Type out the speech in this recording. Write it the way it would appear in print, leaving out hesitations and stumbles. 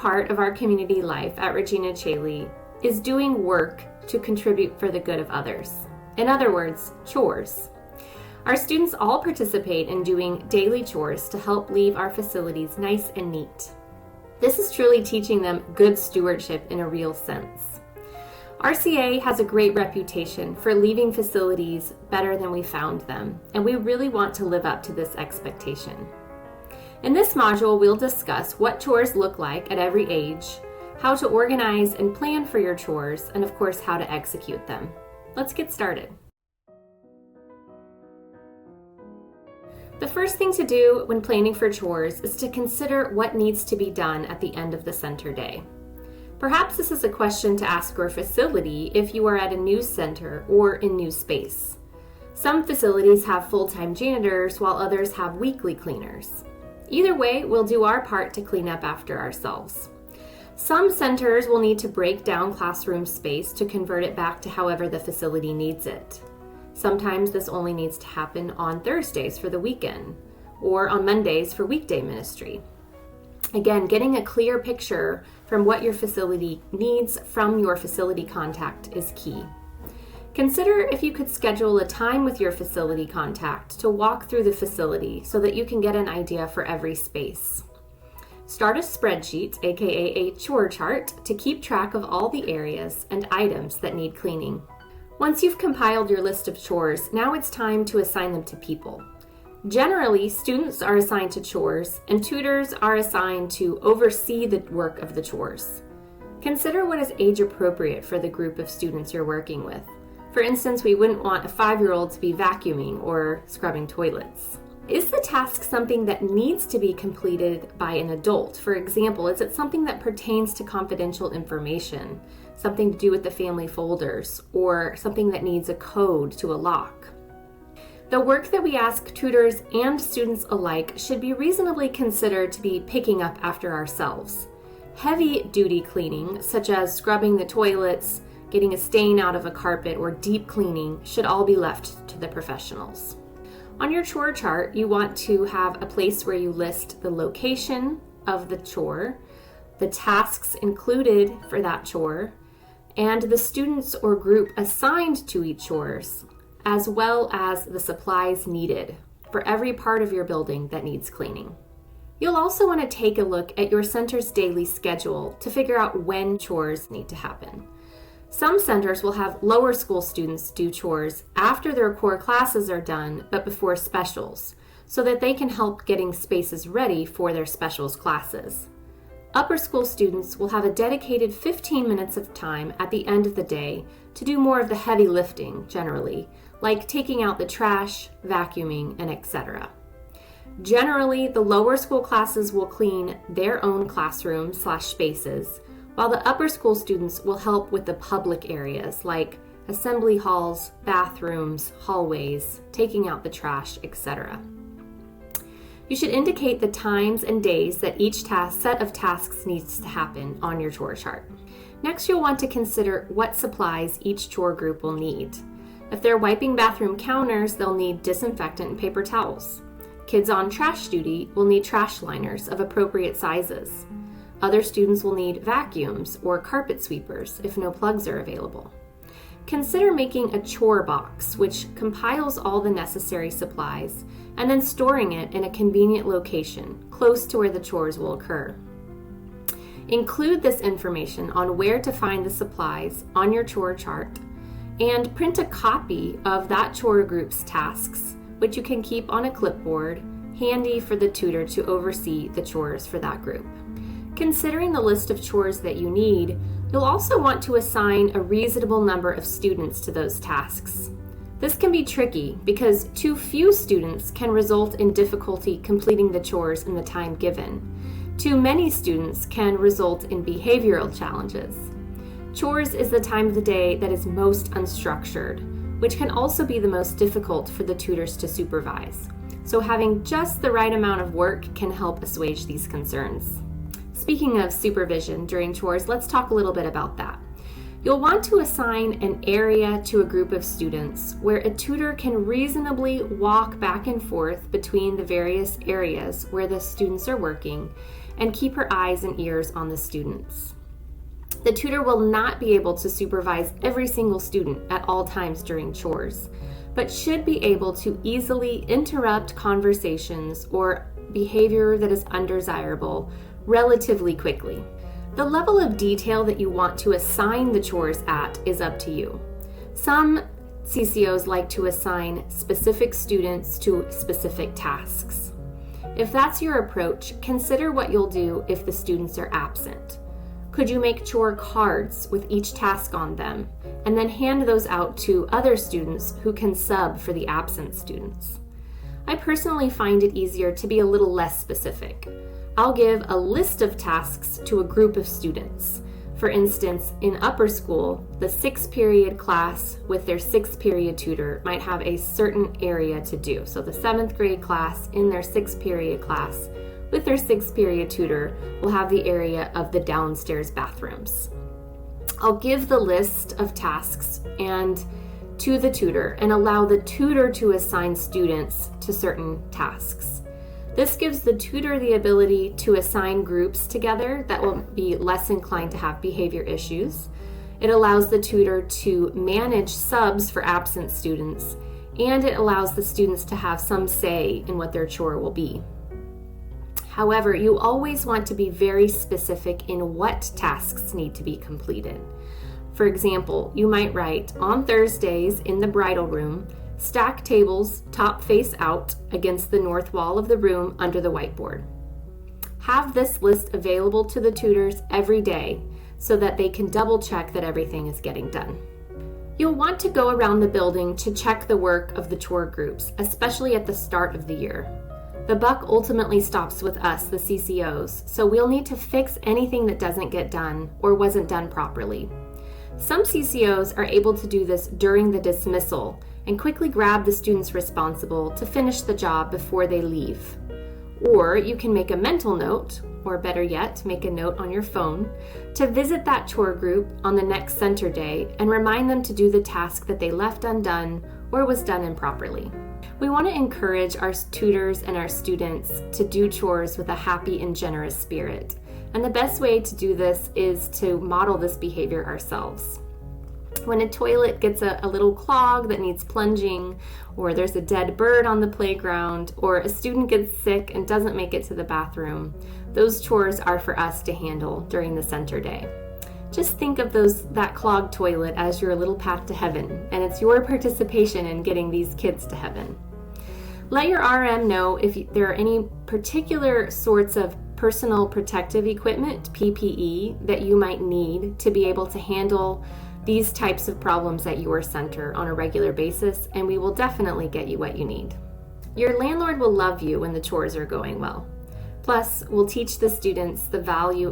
part of our community life at Regina Chaley is doing work to contribute for the good of others. In other words, chores. Our students all participate in doing daily chores to help leave our facilities nice and neat. This is truly teaching them good stewardship in a real sense. RCA has a great reputation for leaving facilities better than we found them, and we really want to live up to this expectation. In this module, we'll discuss what chores look like at every age, how to organize and plan for your chores, and of course, how to execute them. Let's get started. The first thing to do when planning for chores is to consider what needs to be done at the end of the center day. Perhaps this is a question to ask your facility if you are at a new center or in new space. Some facilities have full-time janitors while others have weekly cleaners. Either way, we'll do our part to clean up after ourselves. Some centers will need to break down classroom space to convert it back to however the facility needs it. Sometimes this only needs to happen on Thursdays for the weekend, or on Mondays for weekday ministry. Again, getting a clear picture from what your facility needs from your facility contact is key. Consider if you could schedule a time with your facility contact to walk through the facility so that you can get an idea for every space. Start a spreadsheet, aka a chore chart, to keep track of all the areas and items that need cleaning. Once you've compiled your list of chores, now it's time to assign them to people. Generally, students are assigned to chores, and tutors are assigned to oversee the work of the chores. Consider what is age appropriate for the group of students you're working with. For instance, we wouldn't want a 5-year-old to be vacuuming or scrubbing toilets. Is the task something that needs to be completed by an adult? For example, is it something that pertains to confidential information, something to do with the family folders, or something that needs a code to a lock? The work that we ask tutors and students alike should be reasonably considered to be picking up after ourselves. Heavy duty cleaning, such as scrubbing the toilets, getting a stain out of a carpet, or deep cleaning, should all be left to the professionals. On your chore chart, you want to have a place where you list the location of the chore, the tasks included for that chore, and the students or group assigned to each chores, as well as the supplies needed for every part of your building that needs cleaning. You'll also want to take a look at your center's daily schedule to figure out when chores need to happen. Some centers will have lower school students do chores after their core classes are done, but before specials, so that they can help getting spaces ready for their specials classes. Upper school students will have a dedicated 15 minutes of time at the end of the day to do more of the heavy lifting, generally, like taking out the trash, vacuuming, and etc. Generally, the lower school classes will clean their own classrooms/spaces, while the upper school students will help with the public areas like assembly halls, bathrooms, hallways, taking out the trash, etc. You should indicate the times and days that each set of tasks needs to happen on your chore chart. Next, you'll want to consider what supplies each chore group will need. If they're wiping bathroom counters, they'll need disinfectant and paper towels. Kids on trash duty will need trash liners of appropriate sizes. Other students will need vacuums or carpet sweepers if no plugs are available. Consider making a chore box, which compiles all the necessary supplies, and then storing it in a convenient location close to where the chores will occur. Include this information on where to find the supplies on your chore chart, and print a copy of that chore group's tasks, which you can keep on a clipboard, handy for the tutor to oversee the chores for that group. Considering the list of chores that you need, you'll also want to assign a reasonable number of students to those tasks. This can be tricky because too few students can result in difficulty completing the chores in the time given. Too many students can result in behavioral challenges. Chores is the time of the day that is most unstructured, which can also be the most difficult for the tutors to supervise. So having just the right amount of work can help assuage these concerns. Speaking of supervision during chores, let's talk a little bit about that. You'll want to assign an area to a group of students where a tutor can reasonably walk back and forth between the various areas where the students are working and keep her eyes and ears on the students. The tutor will not be able to supervise every single student at all times during chores, but should be able to easily interrupt conversations or behavior that is undesirable relatively quickly. The level of detail that you want to assign the chores at is up to you. Some CCOs like to assign specific students to specific tasks. If that's your approach, consider what you'll do if the students are absent. Could you make chore cards with each task on them and then hand those out to other students who can sub for the absent students? I personally find it easier to be a little less specific. I'll give a list of tasks to a group of students. For instance, in upper school, the 6th-period class with their 6th-period tutor might have a certain area to do. So the 7th grade class in their 6th-period class with their 6th-period tutor will have the area of the downstairs bathrooms. I'll give the list of tasks to the tutor and allow the tutor to assign students to certain tasks. This gives the tutor the ability to assign groups together that will be less inclined to have behavior issues. It allows the tutor to manage subs for absent students, and it allows the students to have some say in what their chore will be. However, you always want to be very specific in what tasks need to be completed. For example, you might write, on Thursdays in the bridal room, stack tables top face out against the north wall of the room under the whiteboard. Have this list available to the tutors every day so that they can double check that everything is getting done. You'll want to go around the building to check the work of the chore groups, especially at the start of the year. The buck ultimately stops with us, the CCOs, so we'll need to fix anything that doesn't get done or wasn't done properly. Some CCOs are able to do this during the dismissal and quickly grab the students responsible to finish the job before they leave. Or you can make a mental note, or better yet, make a note on your phone, to visit that chore group on the next center day and remind them to do the task that they left undone or was done improperly. We want to encourage our tutors and our students to do chores with a happy and generous spirit. And the best way to do this is to model this behavior ourselves. When a toilet gets a little clog that needs plunging, or there's a dead bird on the playground, or a student gets sick and doesn't make it to the bathroom, those chores are for us to handle during the center day. Just think of that clogged toilet as your little path to heaven, and it's your participation in getting these kids to heaven. Let your RM know if there are any particular sorts of personal protective equipment, PPE, that you might need to be able to handle these types of problems at your center on a regular basis, and we will definitely get you what you need. Your landlord will love you when the chores are going well. Plus, we'll teach the students the value